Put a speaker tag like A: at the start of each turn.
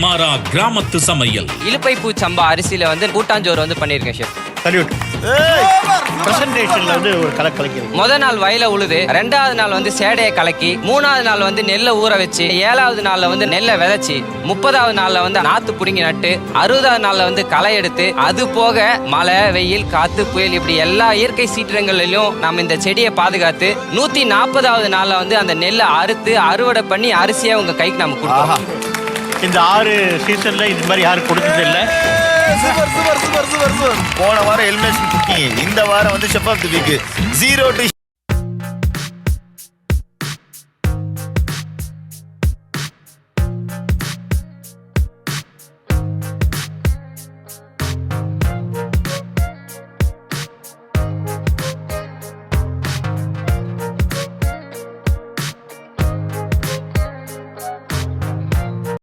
A: மாறா கிராமத்து சமையல்.
B: இலுப்பை பூ சம்பா அரிசியில வந்து கூட்டாஞ்சோறு வந்து பண்ணிருக்கேன் ஷெஃப்.
C: சல்யூட். பிரசன்டேஷன்ல வந்து ஒரு கலக்கி
B: முதல் நாள் வயல உழுது, 2வது நாள் வந்து சேடையை கலக்கி, 3வது நாள் வந்து நெல்லை ஊற வச்சு, 7வது நாள்ல வந்து நெல்லை விதைச்சி, 30வது நாள்ல வந்து நாத்து புடுங்கி நட்டு, 60வது நாள்ல வந்து களை எடுத்து, அது போக மழை வெயில் காத்து புயல் இப்படி எல்லா இயற்கை சீற்றங்களிலும் நம்ம இந்த செடியை பாதுகாத்து 140வது நாள்ல வந்து அந்த நெல்லை அறுத்து அறுவடை பண்ணி அரிசியா உங்க கைக்கு நம்ம கொடுப்போம்.
C: இந்த 6 சீசன்ல இது மாதிரி யாரும் கொடுத்தது இல்லை.
D: போன வாரம் எலிமினேஷன் குக்கிங், இந்த வாரம் வந்து chef of the week. 0 to